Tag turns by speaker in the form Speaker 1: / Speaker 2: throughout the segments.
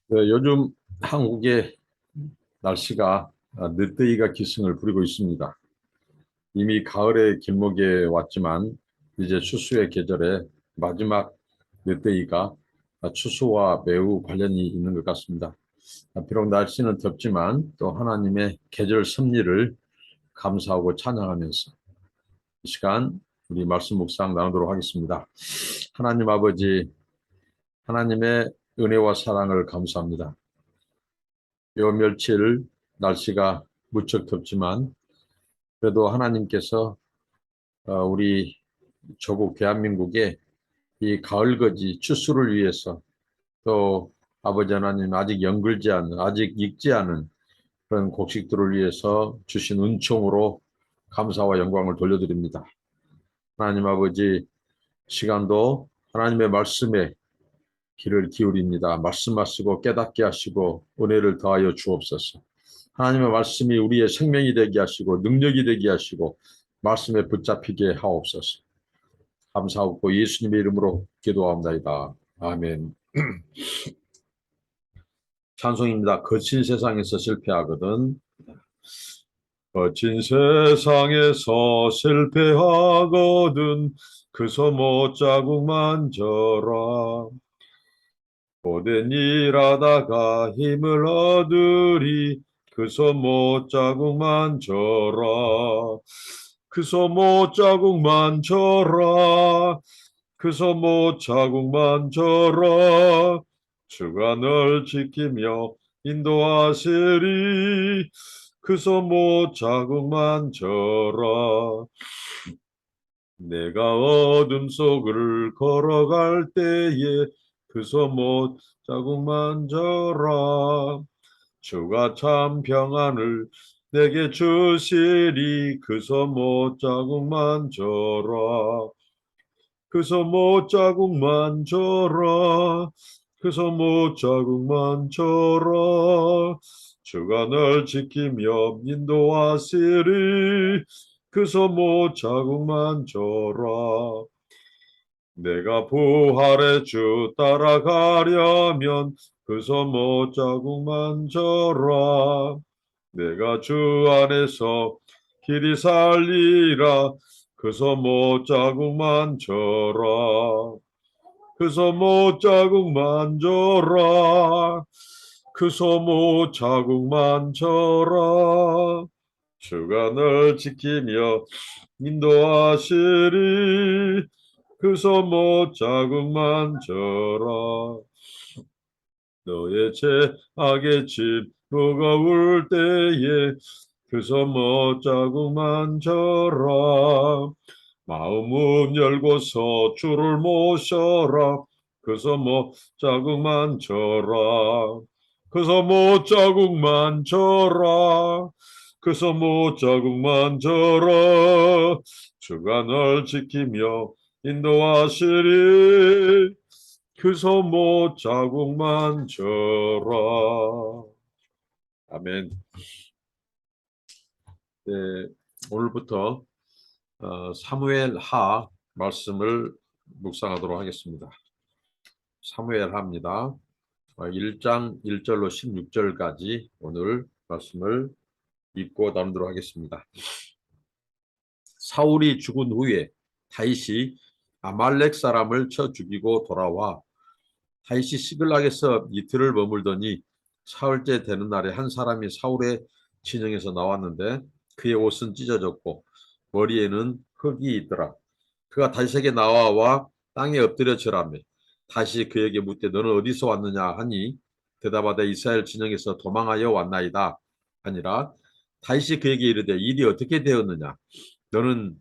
Speaker 1: 네, 요즘 한국의 날씨가 늦더위가 기승을 부리고 있습니다. 이미 가을의 길목에 왔지만 이제 추수의 계절에 마지막 늦더위가 추수와 매우 관련이 있는 것 같습니다. 비록 날씨는 덥지만 또 하나님의 계절 섭리를 감사하고 찬양하면서 이 시간 우리 말씀 묵상 나누도록 하겠습니다. 하나님 아버지, 하나님의 은혜와 사랑을 감사합니다. 요 며칠 날씨가 무척 덥지만 그래도 하나님께서 우리 조국 대한민국의 이 가을거지 추수를 위해서 또 아버지 하나님 아직 연글지 않은 아직 익지 않은 그런 곡식들을 위해서 주신 은총으로 감사와 영광을 돌려드립니다. 하나님 아버지 시간도 하나님의 말씀에 귀를 기울입니다. 말씀하시고 깨닫게 하시고 은혜를 더하여 주옵소서. 하나님의 말씀이 우리의 생명이 되게 하시고 능력이 되게 하시고 말씀에 붙잡히게 하옵소서. 감사하고 예수님의 이름으로 기도합니다. 아멘. 찬송입니다. 거친 세상에서 실패하거든. 거친 세상에서 실패하거든 그 소못 자국만 져라. 고된 일하다가 힘을 얻으리 그 소못 자국만 져라. 그 소못 자국만 져라. 그 소못 자국만 져라. 주가 널 지키며 인도하시리 그 소못 자국만 져라. 내가 어둠 속을 걸어갈 때에 그 소못 자국만 져라. 주가 참 평안을 내게 주시리 그 소못 자국만 져라. 그 소못 자국만 져라. 그 소못 자국만 져라. 주가 널 지키며 인도하시리 그 소못 자국만 져라. 내가 부활의 주 따라가려면 그 소못 자국만 져라. 내가 주 안에서 길이 살리라 그 소못 자국만 져라. 그 소못 자국만 져라. 그 소못 자국만 져라. 주가 널 지키며 인도하시리 그 소못 자국만 져라. 너의 죄악의 짐 무거울 때에 그 소못 자국만 져라. 마음 문 열고서 주를 모셔라. 그 소못 자국만 져라. 그 소못 자국만 져라. 그 소못 자국만 져라. 주가 널 지키며 인도하시리 그 소못 자국만 져라. 아멘. 네, 오늘부터 사무엘 하 말씀을 묵상하도록 하겠습니다. 사무엘 하입니다. 1장 1절로 16절까지 오늘 말씀을 읽고 나누도록 하겠습니다. 사울이 죽은 후에 다윗이 아말렉 사람을 쳐 죽이고 돌아와 다윗이 시글락에서 이틀을 머물더니 사흘째 되는 날에 한 사람이 사울의 진영에서 나왔는데 그의 옷은 찢어졌고 머리에는 흙이 있더라. 그가 다윗에게 나와 땅에 엎드려 절하며 다시 그에게 묻되 너는 어디서 왔느냐 하니 대답하되 이스라엘 진영에서 도망하여 왔나이다 아니라 다윗이 그에게 이르되 일이 어떻게 되었느냐 너는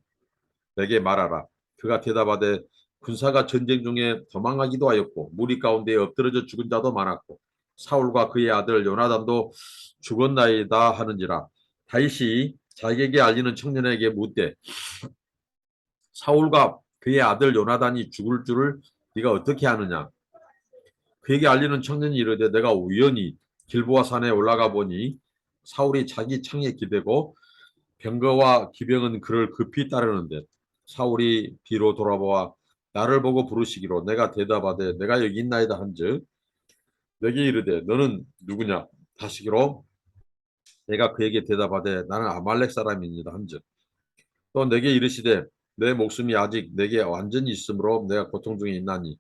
Speaker 1: 내게 말하라. 그가 대답하되 군사가 전쟁 중에 도망하기도 하였고 무리 가운데 엎드러져 죽은 자도 많았고 사울과 그의 아들 요나단도 죽었나이다 하는지라. 다윗이 자기에게 알리는 청년에게 묻되 사울과 그의 아들 요나단이 죽을 줄을 네가 어떻게 아느냐. 그에게 알리는 청년이 이르되 내가 우연히 길보아 산에 올라가 보니 사울이 자기 창에 기대고 병거와 기병은 그를 급히 따르는데 사울이 뒤로 돌아보아 나를 보고 부르시기로 내가 대답하되 내가 여기 있나이다 한즉 내게 이르되 너는 누구냐? 다시기로 내가 그에게 대답하되 나는 아말렉 사람입니다 한즉 또 내게 이르시되 내 목숨이 아직 내게 완전히 있으므로 내가 고통 중에 있나니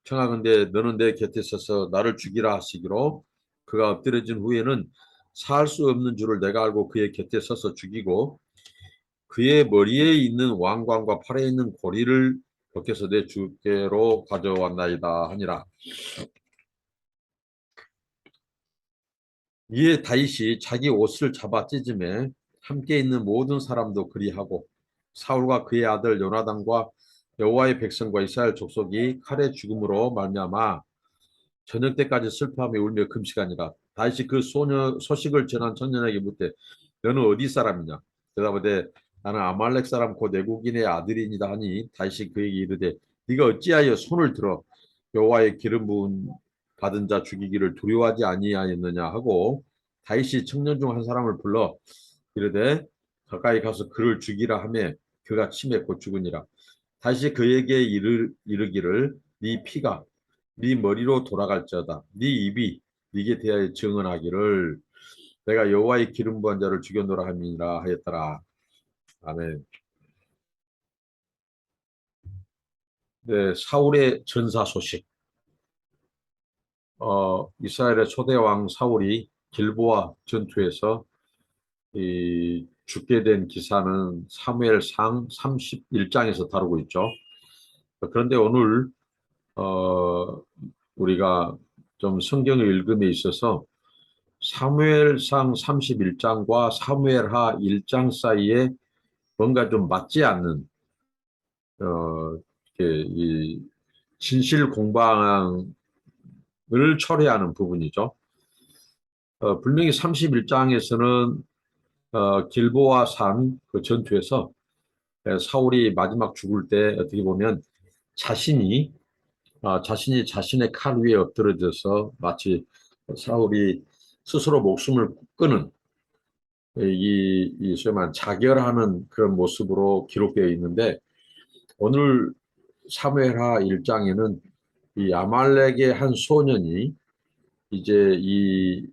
Speaker 1: 청하건대 너는 내 곁에 서서 나를 죽이라 하시기로 그가 엎드려진 후에는 살 수 없는 줄을 내가 알고 그의 곁에 서서 죽이고 그의 머리에 있는 왕관과 팔에 있는 고리를 벗겨서 내 주께로 가져왔나이다 하니라. 이에 다윗이 자기 옷을 잡아 찢음에 함께 있는 모든 사람도 그리하고 사울과 그의 아들 요나단과 여호와의 백성과 이스라엘 족속이 칼의 죽음으로 말미암아 저녁 때까지 슬퍼하며 울며 금식하니라. 다윗이 그 소식을 전한 청년에게 묻되 너는 어디 사람이냐? 대답하되 나는 아말렉 사람 곧 애국인의 아들이니라 하니 다윗이 그에게 이르되 네가 어찌하여 손을 들어 여호와의 기름 부은 받은 자 죽이기를 두려워하지 아니하였느냐 하고 다윗이 청년 중 한 사람을 불러 이르되 가까이 가서 그를 죽이라 하매 그가 침에 곧 죽으니라. 다시 그에게 이르기를 네 피가 네 머리로 돌아갈지어다. 네 입이 네게 대하여 증언하기를 내가 여호와의 기름 부은 자를 죽였노라 함이니라 하였더라. 아멘. 네, 사울의 전사 소식. 이스라엘의 초대 왕 사울이 길보아 전투에서 죽게 된 기사는 사무엘상 31장에서 다루고 있죠. 그런데 오늘 우리가 좀 성경을 읽음에 있어서 사무엘상 31장과 사무엘하 1장 사이에 뭔가 좀 맞지 않는 이 진실 공방을 철회하는 부분이죠. 분명히 31장에서는 길보아 산 그 전투에서 사울이 마지막 죽을 때 어떻게 보면 자신이 자신의 칼 위에 엎드려져서 마치 사울이 스스로 목숨을 끊은 소위 말하는 자결하는 그런 모습으로 기록되어 있는데 오늘 사무엘하 1장에는 이 아말렉의 한 소년이 이제 이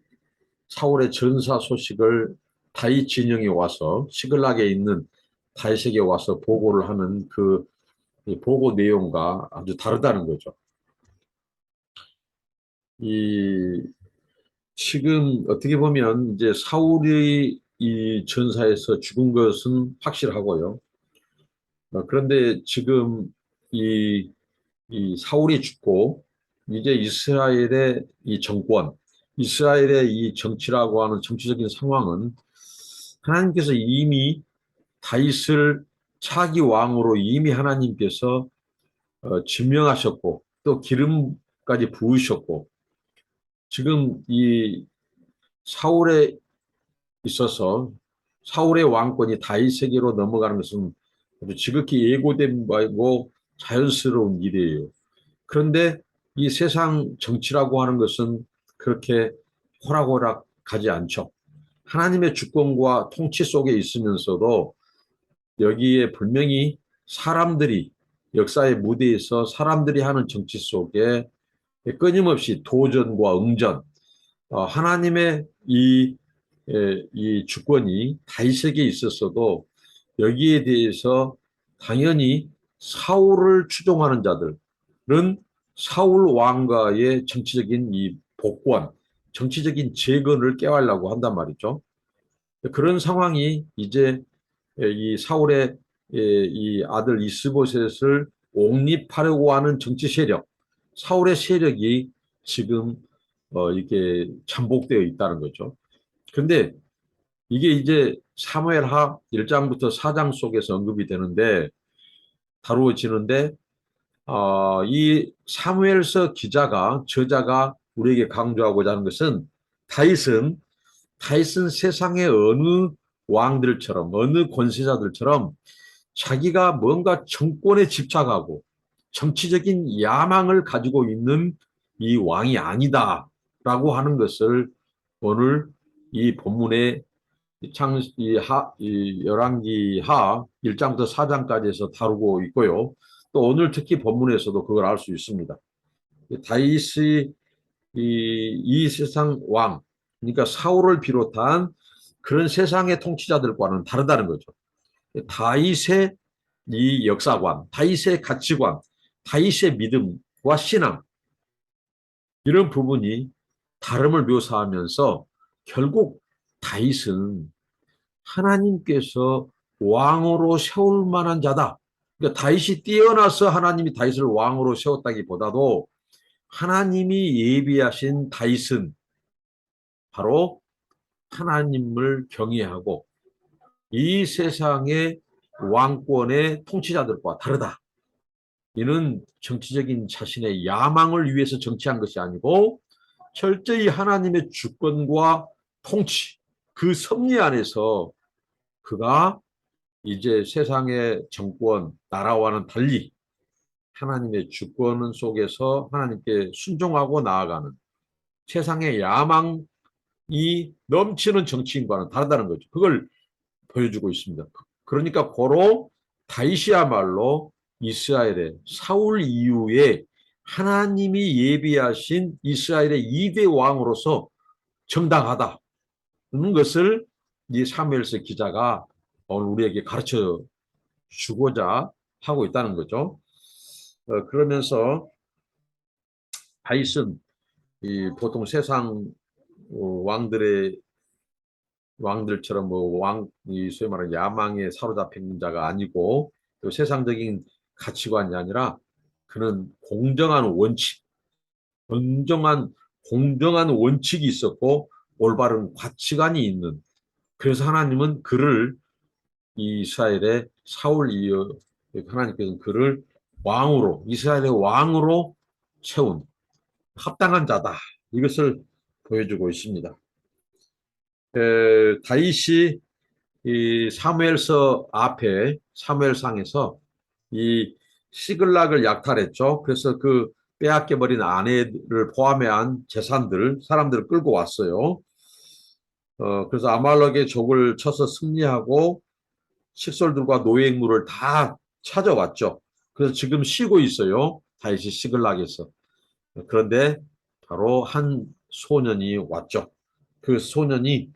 Speaker 1: 사울의 전사 소식을 다윗 진영에 와서 시글락에 있는 다윗에게 와서 보고를 하는 그 보고 내용과 아주 다르다는 거죠. 이 지금 어떻게 보면 이제 사울이 이 전사에서 죽은 것은 확실하고요. 그런데 지금 이, 이 사울이 죽고 이제 이스라엘의 이 정권, 이스라엘의 이 정치라고 하는 정치적인 상황은 하나님께서 이미 다윗을 차기 왕으로 이미 하나님께서 지명하셨고 또 기름까지 부으셨고 지금 이 사울에 있어서 사울의 왕권이 다윗에게로 넘어가는 것은 아주 지극히 예고된 바이고 자연스러운 일이에요. 그런데 이 세상 정치라고 하는 것은 그렇게 호락호락 가지 않죠. 하나님의 주권과 통치 속에 있으면서도 여기에 분명히 사람들이 역사의 무대에서 사람들이 하는 정치 속에 끊임없이 도전과 응전, 하나님의 이 주권이 다윗에게 있었어도 여기에 대해서 당연히 사울을 추종하는 자들은 사울 왕가의 정치적인 이 복권, 정치적인 재건을 깨하려고 한단 말이죠. 그런 상황이 이제 이 사울의 이 아들 이스보셋을 옹립하려고 하는 정치 세력, 사울의 세력이 지금 이렇게 잠복되어 있다는 거죠. 그런데 이게 이제 사무엘하 1장부터 4장 속에서 언급이 되는데 다루어지는데 이 사무엘서 저자가 우리에게 강조하고자 하는 것은 다윗은 세상의 어느 왕들처럼 어느 권세자들처럼 자기가 뭔가 정권에 집착하고 정치적인 야망을 가지고 있는 이 왕이 아니다라고 하는 것을 오늘 이 본문의 이 열왕기하 1장부터 4장까지 해서 다루고 있고요. 또 오늘 특히 본문에서도 그걸 알 수 있습니다. 다윗이 이 세상 왕, 그러니까 사울을 비롯한 그런 세상의 통치자들과는 다르다는 거죠. 다윗의 이 역사관, 다윗의 가치관, 다윗의 믿음과 신앙, 이런 부분이 다름을 묘사하면서 결국 다윗은 하나님께서 왕으로 세울 만한 자다. 그러니까 다윗이 뛰어나서 하나님이 다윗을 왕으로 세웠다기보다도 하나님이 예비하신 다윗은 바로 하나님을 경외하고 이 세상의 왕권의 통치자들과 다르다. 이는 정치적인 자신의 야망을 위해서 정치한 것이 아니고 철저히 하나님의 주권과 통치, 그 섭리 안에서 그가 이제 세상의 정권, 나라와는 달리 하나님의 주권 속에서 하나님께 순종하고 나아가는 세상의 야망이 넘치는 정치인과는 다르다는 거죠. 그걸 보여주고 있습니다. 그러니까 고로 다윗이야말로 이스라엘의 사울 이후에 하나님이 예비하신 이스라엘의 2대 왕으로서 정당하다는 것을 이 사무엘서 기자가 오늘 우리에게 가르쳐 주고자 하고 있다는 거죠. 그러면서 다윗은 보통 세상 왕들처럼 이 소위 말하는 야망에 사로잡힌 자가 아니고 또 세상적인 가치관이 아니라 그는 공정한 원칙이 있었고 올바른 가치관이 있는, 그래서 하나님은 그를 이스라엘의 사울 이후 하나님께서는 그를 왕으로, 이스라엘의 왕으로 세운 합당한 자다. 이것을 보여주고 있습니다. 다윗이 이 사무엘서 앞에 사무엘상에서 이 시글락을 약탈했죠. 그래서 그 빼앗겨버린 아내를 포함한 재산들, 사람들을 끌고 왔어요. 그래서 아말렉의 족을 쳐서 승리하고 식솔들과 노획물을 다 찾아왔죠. 그래서 지금 쉬고 있어요. 다윗이 시글락에서. 그런데 바로 한 소년이 왔죠. 그 소년이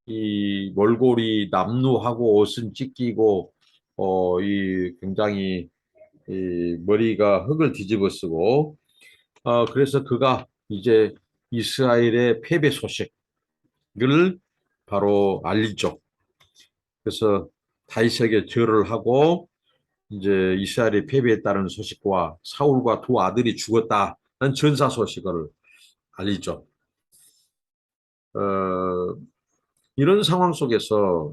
Speaker 1: 이 몰골이 남루하고 옷은 찢기고 이 굉장히 이 머리가 흙을 뒤집어 쓰고 그래서 그가 이제 이스라엘의 패배 소식을 바로 알리죠. 그래서 다윗에게 절을 하고 이제 이스라엘이 패배했다는 소식과 사울과 두 아들이 죽었다는 전사 소식을 알리죠. 어, 이런 상황 속에서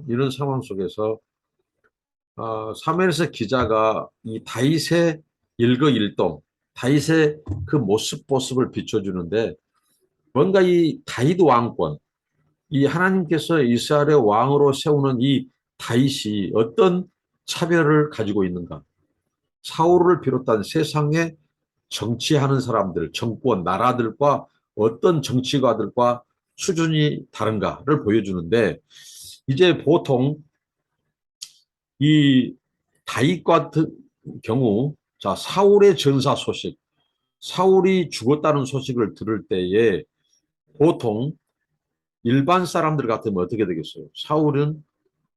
Speaker 1: 사무엘서 기자가 이 다윗의 일거일동, 다윗의 그 모습을 비춰주는데 뭔가 이 다윗 왕권, 이 하나님께서 이스라엘의 왕으로 세우는 이 다윗이 어떤 차별을 가지고 있는가? 사울을 비롯한 세상에 정치하는 사람들, 정권, 나라들과 어떤 정치가들과 수준이 다른가를 보여주는데 이제 보통 이 다윗 같은 경우 자 사울의 전사 소식, 사울이 죽었다는 소식을 들을 때에 보통 일반 사람들 같으면 어떻게 되겠어요? 사울은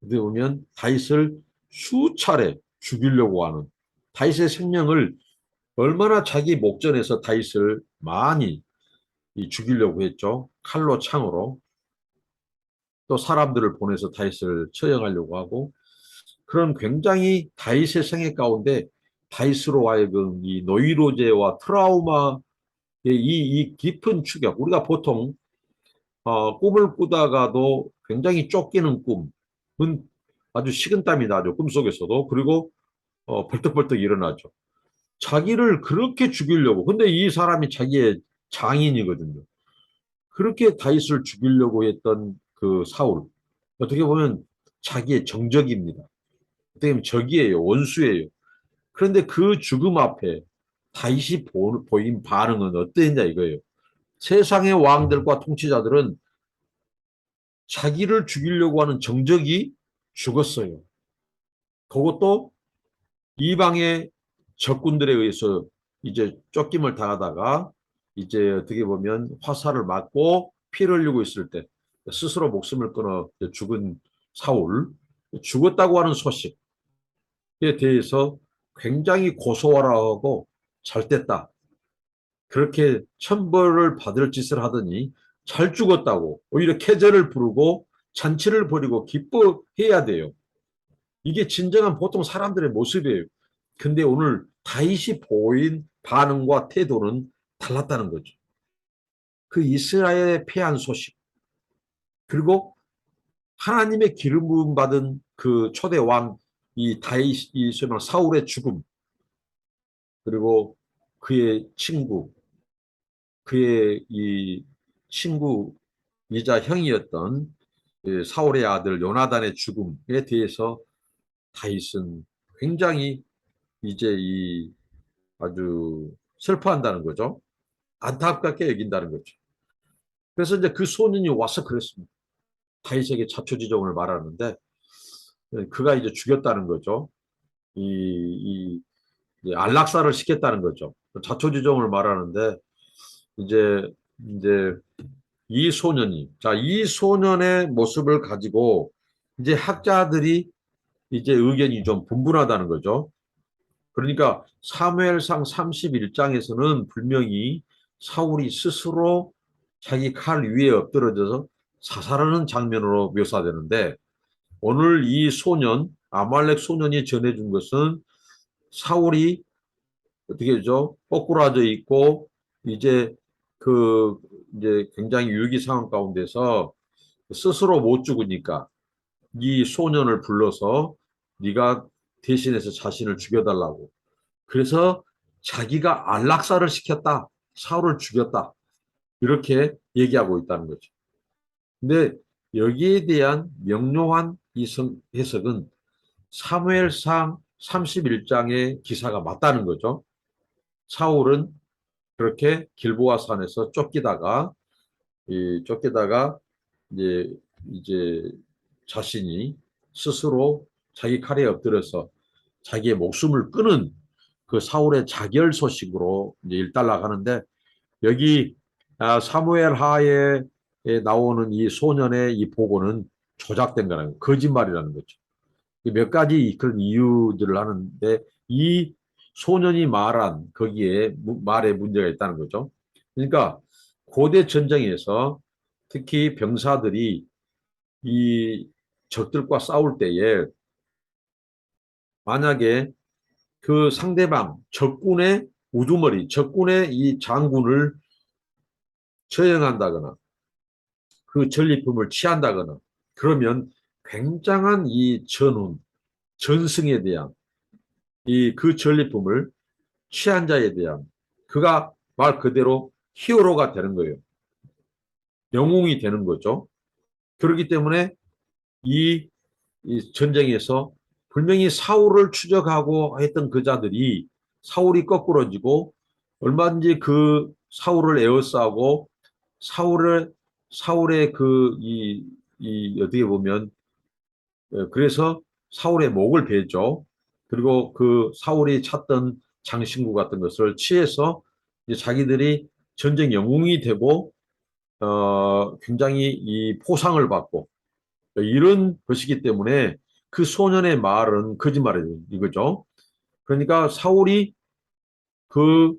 Speaker 1: 어떻게 보면 다윗을 수차례 죽이려고 하는, 다윗의 생명을 얼마나 자기 목전에서 다윗을 많이 죽이려고 했죠. 칼로 창으로 또 사람들을 보내서 다윗을 처형하려고 하고 그런 굉장히 다윗의 생애 가운데 다윗으로 하여금 이 노이로제와 트라우마의 이 깊은 충격, 우리가 보통 꿈을 꾸다가도 굉장히 쫓기는 꿈은 아주 식은땀이 나죠. 꿈속에서도. 그리고 벌떡벌떡 일어나죠. 자기를 그렇게 죽이려고. 근데 이 사람이 자기의 장인이거든요. 그렇게 다윗을 죽이려고 했던 그 사울. 어떻게 보면 자기의 정적입니다. 어떻게 보면 적이에요. 원수예요. 그런데 그 죽음 앞에 다윗이 보인 반응은 어땠냐 이거예요. 세상의 왕들과 통치자들은 자기를 죽이려고 하는 정적이 죽었어요. 그것도 이방의 적군들에 의해서 이제 쫓김을 당하다가 이제 어떻게 보면 화살을 맞고 피를 흘리고 있을 때 스스로 목숨을 끊어 죽은 사울, 죽었다고 하는 소식에 대해서 굉장히 고소하라고 잘 됐다. 그렇게 천벌을 받을 짓을 하더니 잘 죽었다고 오히려 계절을 부르고 잔치를 벌이고 기뻐해야 돼요. 이게 진정한 보통 사람들의 모습이에요. 근데 오늘 다윗이 보인 반응과 태도는 달랐다는 거죠. 그 이스라엘에 패한 소식, 그리고 하나님의 기름 부음 받은 그 초대 왕, 이 다윗, 이 사울의 죽음, 그리고 그의 친구, 그의 이 친구이자 형이었던 그 사울의 아들 요나단의 죽음에 대해서 다윗은 굉장히 이제 이 아주 슬퍼한다는 거죠. 안타깝게 여긴다는 거죠. 그래서 이제 그 소년이 와서 그랬습니다. 다윗에게 자초지종을 말하는데 그가 이제 죽였다는 거죠. 이 안락사를 시켰다는 거죠. 자초지종을 말하는데 이제 이 소년이 이 소년의 모습을 가지고 이제 학자들이 이제 의견이 좀 분분하다는 거죠. 그러니까 사무엘상 31장에서는 분명히 사울이 스스로 자기 칼 위에 엎드러져서 자살하는 장면으로 묘사되는데 오늘 이 소년 아말렉 소년이 전해준 것은 사울이 어떻게 되죠? 거꾸라져 있고 이제 그 이제 굉장히 위기 상황 가운데서 스스로 못 죽으니까 이 소년을 불러서 네가 대신해서 자신을 죽여달라고. 그래서 자기가 안락사를 시켰다. 사울을 죽였다. 이렇게 얘기하고 있다는 거죠. 근데 여기에 대한 명료한 해석은 사무엘상 31장의 기사가 맞다는 거죠. 사울은 그렇게 길보아 산에서 쫓기다가 이제 자신이 스스로 자기 칼에 엎드려서 자기의 목숨을 끊은 그 사울의 자결 소식으로 이제 일단락하는데 여기 사무엘 하에 나오는 이 소년의 이 보고는 조작된 거라는 거예요. 거짓말이라는 거죠. 몇 가지 그런 이유들을 하는데 이 소년이 말한 거기에 말에 문제가 있다는 거죠. 그러니까 고대 전쟁에서 특히 병사들이 이 적들과 싸울 때에 만약에 그 상대방 적군의 우두머리, 적군의 이 장군을 처형한다거나 그 전리품을 취한다거나 그러면 굉장한 이 전운, 전승에 대한 이 그 전리품을 취한 자에 대한 그가 말 그대로 히어로가 되는 거예요. 영웅이 되는 거죠. 그렇기 때문에 이 전쟁에서 분명히 사울을 추적하고 했던 그 자들이 사울이 거꾸러지고 얼마든지 그 사울을 에워싸고 사울의 이 어떻게 보면 그래서 사울의 목을 베죠. 그리고 그 사울이 찾던 장신구 같은 것을 취해서 이제 자기들이 전쟁 영웅이 되고 굉장히 이 포상을 받고 이런 것이기 때문에 그 소년의 말은 거짓말이에요. 이거죠. 그러니까 사울이 그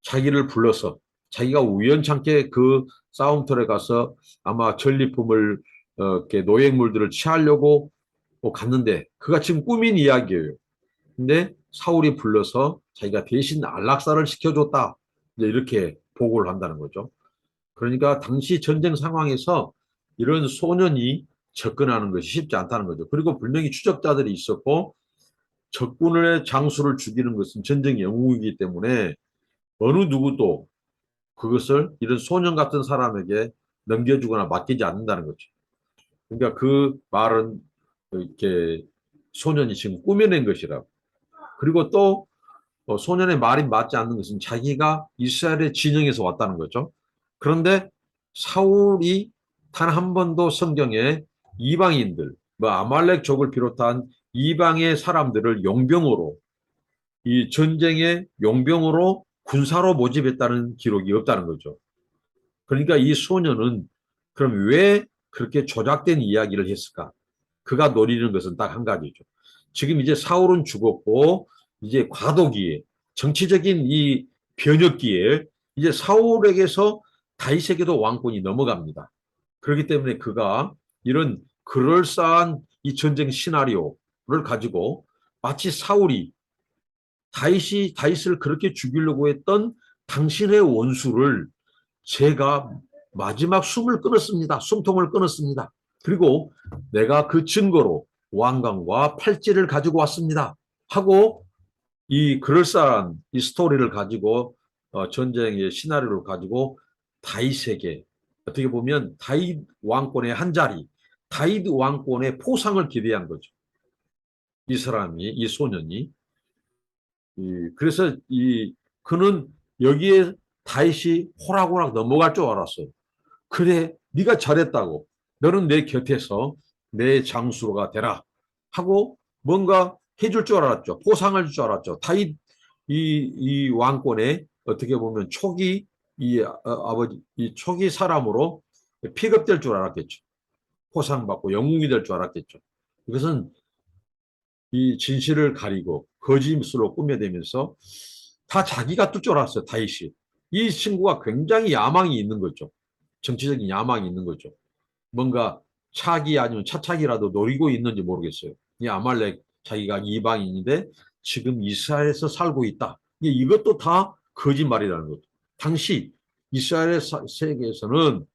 Speaker 1: 자기를 불러서 자기가 우연찮게 그 싸움터에 가서 아마 전리품을 이렇게 노획물들을 취하려고 갔는데 그가 지금 꾸민 이야기예요. 근데 사울이 불러서 자기가 대신 안락사를 시켜줬다. 이제 이렇게 보고를 한다는 거죠. 그러니까 당시 전쟁 상황에서 이런 소년이 접근하는 것이 쉽지 않다는 거죠. 그리고 분명히 추적자들이 있었고 적군의 장수를 죽이는 것은 전쟁 영웅이기 때문에 어느 누구도 그것을 이런 소년 같은 사람에게 넘겨주거나 맡기지 않는다는 거죠. 그러니까 그 말은 이렇게 소년이 지금 꾸며낸 것이라고. 그리고 또 소년의 말이 맞지 않는 것은 자기가 이스라엘의 진영에서 왔다는 거죠. 그런데 사울이 단 한 번도 성경에 이방인들, 뭐 아말렉족을 비롯한 이방의 사람들을 용병으로 이 전쟁의 용병으로 군사로 모집했다는 기록이 없다는 거죠. 그러니까 이 소년은 그럼 왜 그렇게 조작된 이야기를 했을까? 그가 노리는 것은 딱 한 가지죠. 지금 이제 사울은 죽었고 이제 과도기에 정치적인 이 변혁기에 이제 사울에게서 다윗에게도 왕권이 넘어갑니다. 그렇기 때문에 그가 이런 그럴싸한 이 전쟁 시나리오를 가지고 마치 사울이 다윗을 그렇게 죽이려고 했던 당신의 원수를 제가 마지막 숨을 끊었습니다. 숨통을 끊었습니다. 그리고 내가 그 증거로 왕관과 팔찌를 가지고 왔습니다. 하고 이 그럴싸한 이 스토리를 가지고 전쟁의 시나리오를 가지고 다윗에게 어떻게 보면 다윗 왕권의 한 자리, 다윗 왕권의 포상을 기대한 거죠. 이 사람이, 이 소년이. 그래서 그는 여기에 다윗이 호락호락 넘어갈 줄 알았어요. 그래, 네가 잘했다고. 너는 내 곁에서 내 장수가 되라. 하고 뭔가 해줄 줄 알았죠. 포상을 줄 줄 알았죠. 다윗 이 왕권의 어떻게 보면 초기 아버지 이 초기 사람으로 픽업될 줄 알았겠죠. 포상받고 영웅이 될 줄 알았겠죠. 이것은 이 진실을 가리고 거짓으로 꾸며대면서 다 자기가 뜰 줄 알았어요. 다윗이. 이 친구가 굉장히 야망이 있는 거죠. 정치적인 야망이 있는 거죠. 뭔가 차기 아니면 차차기라도 노리고 있는지 모르겠어요. 이 아말렉 자기가 이방인인데 지금 이스라엘에서 살고 있다. 이것도 다 거짓말이라는 거죠. 당시 이스라엘 세계에서는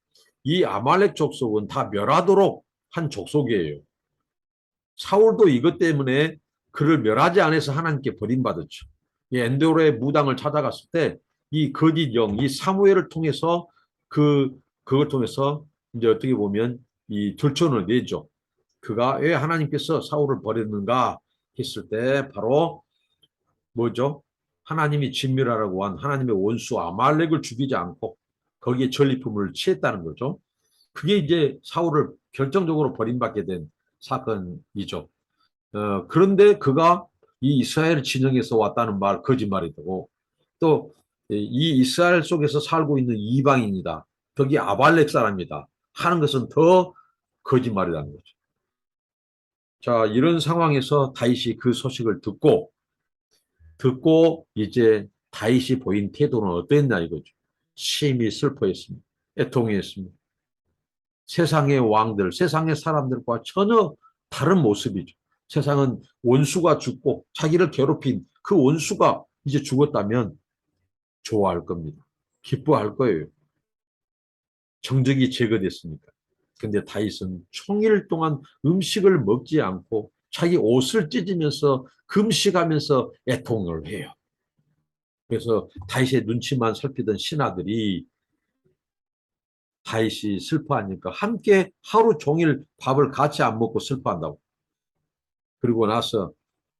Speaker 1: 이 아말렉 족속은 다 멸하도록 한 족속이에요. 사울도 이것 때문에 그를 멸하지 않아서 하나님께 버림받았죠. 이 엔도르의 무당을 찾아갔을 때 이 거짓 영, 이 사무엘을 통해서 그걸 통해서 이제 어떻게 보면 이 결론을 내죠. 그가 왜 하나님께서 사울을 버렸는가 했을 때 바로 뭐죠? 하나님이 진멸하라고 한 하나님의 원수 아말렉을 죽이지 않고 거기에 전리품을 취했다는 거죠. 그게 이제 사울을 결정적으로 버림받게 된 사건이죠. 그런데 그가 이 이스라엘 진영에서 왔다는 말 거짓말이고 또 이 이스라엘 속에서 살고 있는 이방인이다. 거기 아발렉 사람이다. 하는 것은 더 거짓말이라는 거죠. 자, 이런 상황에서 다윗이 그 소식을 듣고 이제 다윗이 보인 태도는 어땠냐 이거죠. 심히 슬퍼했습니다. 애통했습니다. 세상의 왕들, 세상의 사람들과 전혀 다른 모습이죠. 세상은 원수가 죽고 자기를 괴롭힌 그 원수가 이제 죽었다면 좋아할 겁니다. 기뻐할 거예요. 정적이 제거됐으니까. 근데 다윗은 총일 동안 음식을 먹지 않고 자기 옷을 찢으면서 금식하면서 애통을 해요. 그래서 다윗의 눈치만 살피던 신하들이 다윗이 슬퍼하니까 함께 하루 종일 밥을 같이 안 먹고 슬퍼한다고. 그리고 나서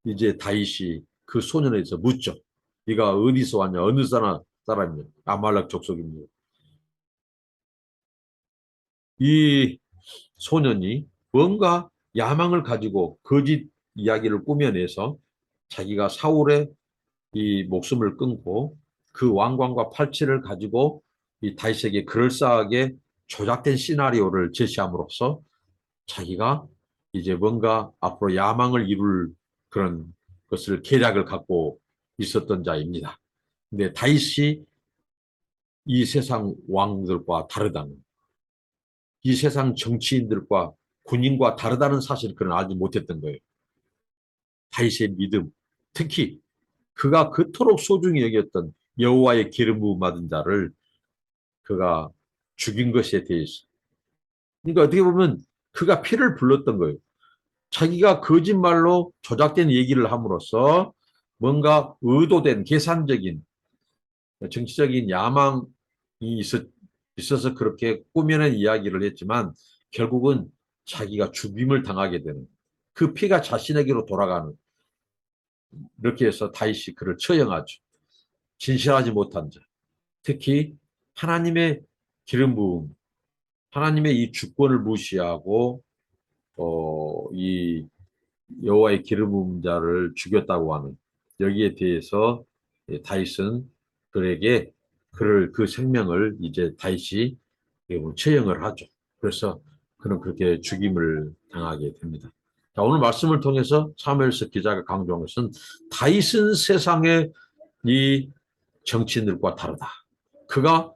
Speaker 1: 이제 다윗이 그 소년에서 묻죠. 네가 어디서 왔냐? 어느 사람이냐? 아말렉 족속입니다. 이 소년이 뭔가 야망을 가지고 거짓 이야기를 꾸며내서 자기가 사울의 이 목숨을 끊고 그 왕관과 팔찌를 가지고 이 다윗에게 그럴싸하게 조작된 시나리오를 제시함으로써 자기가 이제 뭔가 앞으로 야망을 이룰 그런 것을 계략을 갖고 있었던 자입니다. 근데 다윗이 이 세상 왕들과 다르다는 이 세상 정치인들과 군인과 다르다는 사실을 그는 알지 못했던 거예요. 다윗의 믿음, 특히 그가 그토록 소중히 여겼던 여호와의 기름 부음 받은 자를 그가 죽인 것에 대해서. 그러니까 어떻게 보면 그가 피를 불렀던 거예요. 자기가 거짓말로 조작된 얘기를 함으로써 뭔가 의도된 계산적인 정치적인 야망이 있어서 그렇게 꾸며낸 이야기를 했지만 결국은 자기가 죽임을 당하게 되는 그 피가 자신에게로 돌아가는 이렇게 해서 다윗이 그를 처형하죠. 진실하지 못한 자. 특히 하나님의 기름 부음, 하나님의 이 주권을 무시하고 이 여호와의 기름 부은 자를 죽였다고 하는 여기에 대해서 다윗은 그에게 그 생명을 이제 다윗이 처형을 하죠. 그래서 그는 그렇게 죽임을 당하게 됩니다. 자, 오늘 말씀을 통해서 사무엘서 기자가 강조한 것은 다윗은 세상의 이 정치인들과 다르다. 그가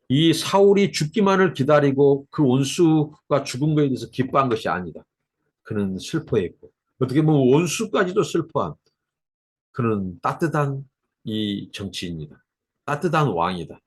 Speaker 1: 이 사울이 죽기만을 기다리고 그 원수가 죽은 것에 대해서 기뻐한 것이 아니다. 그는 슬퍼했고 어떻게 보면 원수까지도 슬퍼한 그는 따뜻한 이 정치인이다. 따뜻한 왕이다.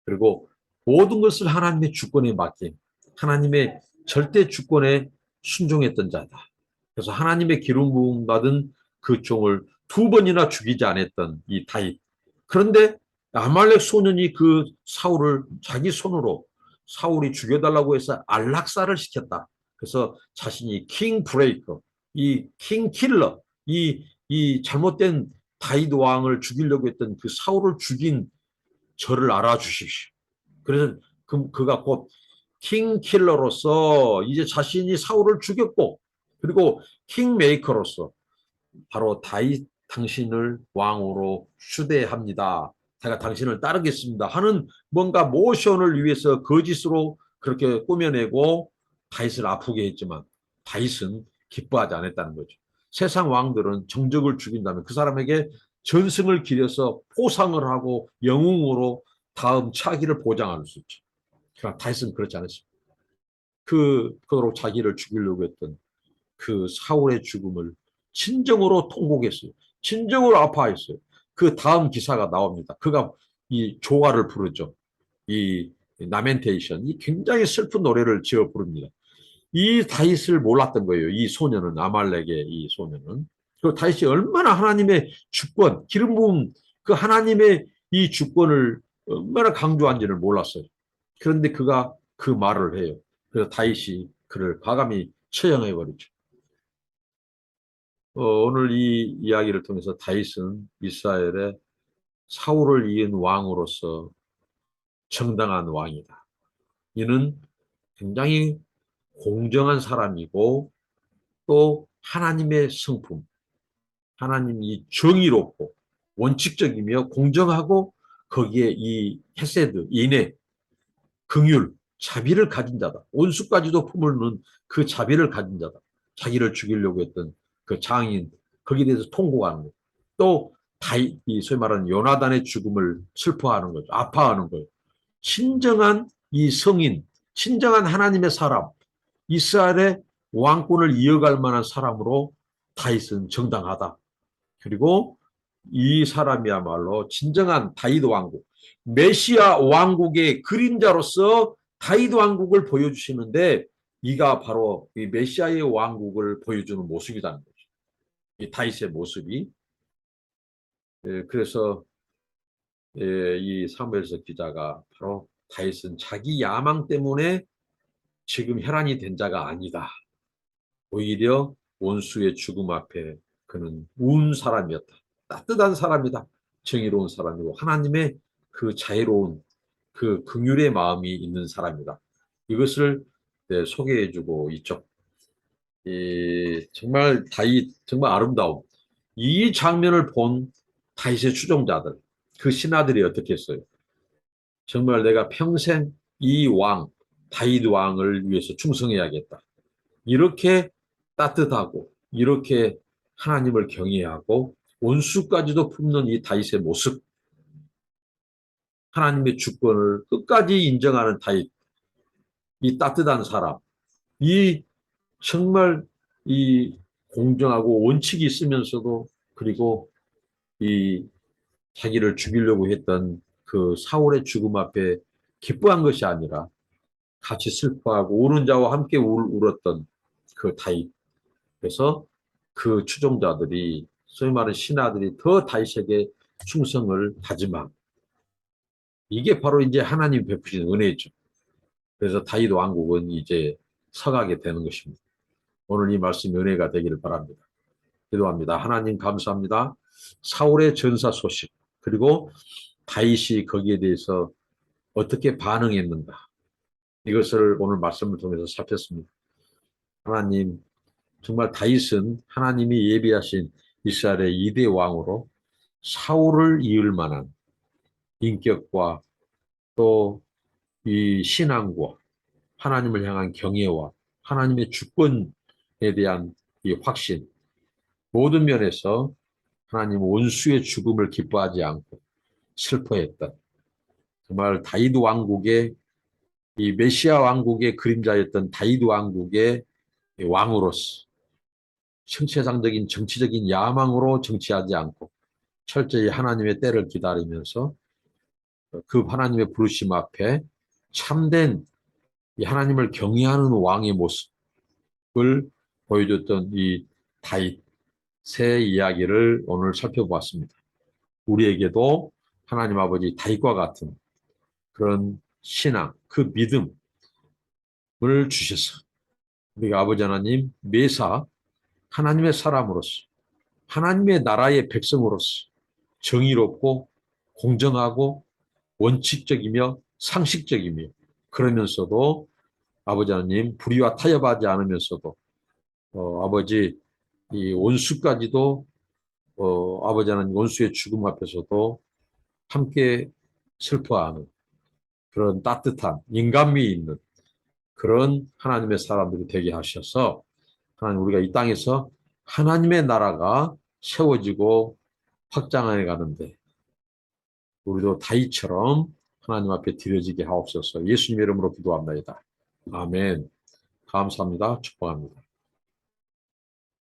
Speaker 1: 그리고 모든 것을 하나님의 주권에 맡긴 하나님의 절대 주권에 순종했던 자다. 그래서 하나님의 기름 부음 받은 그 종을 두 번이나 죽이지 않았던 이 다윗. 그런데 아말렉 소년이 그 사울을 자기 손으로 사울이 죽여달라고 해서 안락사를 시켰다. 그래서 자신이 킹 브레이커, 이 킹 킬러, 이 잘못된 다윗 왕을 죽이려고 했던 그 사울을 죽인 저를 알아주십시오. 그래서 그가 곧 킹킬러로서 이제 자신이 사울을 죽였고 그리고 킹메이커로서 바로 다윗 당신을 왕으로 추대합니다. 제가 당신을 따르겠습니다 하는 뭔가 모션을 위해서 거짓으로 그렇게 꾸며내고 다윗을 아프게 했지만 다윗은 기뻐하지 않았다는 거죠. 세상 왕들은 정적을 죽인다면 그 사람에게 전승을 기려서 포상을 하고 영웅으로 다음 차기를 보장할 수 있죠. 그러나 다윗은 그렇지 않았습니다. 그토록 자기를 죽이려고 했던 그 사울의 죽음을 진정으로 통곡했어요. 진정으로 아파했어요. 그 다음 기사가 나옵니다. 그가 이 조화를 부르죠. 이 라멘테이션, 이 굉장히 슬픈 노래를 지어 부릅니다. 이 다윗을 몰랐던 거예요. 이 소년은 아말렉의 이 소년은. 그 다윗이 얼마나 하나님의 주권, 기름 부음 그 하나님의 이 주권을 얼마나 강조한지를 몰랐어요. 그런데 그가 그 말을 해요. 그래서 다윗이 그를 과감히 처형해 버리죠. 오늘 이 이야기를 통해서 다윗은 이스라엘의 사울을 이은 왕으로서 정당한 왕이다. 이는 굉장히 공정한 사람이고 또 하나님의 성품, 하나님이 정의롭고 원칙적이며 공정하고 거기에 이 헤세드, 인애, 긍휼, 자비를 가진 자다. 원수까지도 품을 그 자비를 가진 자다. 자기를 죽이려고 했던 그 장인, 거기에 대해서 통곡하는 것. 또 다윗, 소위 말하는 요나단의 죽음을 슬퍼하는 거죠. 아파하는 거예요. 진정한 이 성인, 진정한 하나님의 사람, 이스라엘의 왕권을 이어갈 만한 사람으로 다윗은 정당하다. 그리고 이 사람이야말로 진정한 다윗 왕국, 메시아 왕국의 그림자로서 다윗 왕국을 보여주시는데 이가 바로 이 메시아의 왕국을 보여주는 모습이라는 거죠. 이 다윗의 모습이. 그래서 이 사무엘서 기자가 바로 다윗은 자기 야망 때문에 지금 혈안이 된 자가 아니다. 오히려 원수의 죽음 앞에 그는 운 사람이었다. 따뜻한 사람이다. 정의로운 사람이고 하나님의 그 자애로운 그 긍휼의 마음이 있는 사람이다. 이것을 소개해주고 있죠. 정말 다윗 정말 아름다움. 이 장면을 본 다윗의 추종자들, 그 신하들이 어떻게 했어요? 정말 내가 평생 이 왕, 다윗 왕을 위해서 충성해야겠다. 이렇게 따뜻하고 이렇게 하나님을 경외하고 원수까지도 품는 이 다윗의 모습, 하나님의 주권을 끝까지 인정하는 다윗, 이 따뜻한 사람, 이 정말 이 공정하고 원칙이 있으면서도 그리고 이 자기를 죽이려고 했던 그 사울의 죽음 앞에 기뻐한 것이 아니라 같이 슬퍼하고 우는 자와 함께 울었던 그 다윗. 그래서 그 추종자들이 소위 말하는 신하들이 더 다윗에게 충성을 다짐하고 이게 바로 이제 하나님 베푸신 은혜죠. 그래서 다윗 왕국은 이제 서가게 되는 것입니다. 오늘 이 말씀 은혜가 되기를 바랍니다. 기도합니다. 하나님 감사합니다. 사울의 전사 소식 그리고 다윗이 거기에 대해서 어떻게 반응했는가 이것을 오늘 말씀을 통해서 살폈습니다. 하나님 정말 다윗은 하나님이 예비하신 이스라엘의 2대 왕으로 사울을 이을 만한 인격과 또 이 신앙과 하나님을 향한 경외와 하나님의 주권에 대한 이 확신, 모든 면에서 하나님 원수의 죽음을 기뻐하지 않고 슬퍼했던, 정말 다윗 왕국의 이 메시아 왕국의 그림자였던 다윗 왕국의 왕으로서 생체상적인 정치적인 야망으로 정치하지 않고 철저히 하나님의 때를 기다리면서 그 하나님의 부르심 앞에 참된 이 하나님을 경외하는 왕의 모습을 보여줬던 이 다윗의 이야기를 오늘 살펴보았습니다. 우리에게도 하나님 아버지 다윗과 같은 그런 신앙, 그 믿음을 주셔서 우리가 아버지 하나님 매사 하나님의 사람으로서 하나님의 나라의 백성으로서 정의롭고 공정하고 원칙적이며 상식적이며 그러면서도 아버지 하나님 불의와 타협하지 않으면서도 아버지 이 원수까지도 아버지 하나님 원수의 죽음 앞에서도 함께 슬퍼하는 그런 따뜻한 인간미 있는 그런 하나님의 사람들이 되게 하셔서 하나님 우리가 이 땅에서 하나님의 나라가 세워지고 확장해 가는데 우리도 다윗처럼 하나님 앞에 드려지게 하옵소서. 예수님의 이름으로 기도합니다. 아멘. 감사합니다. 축복합니다.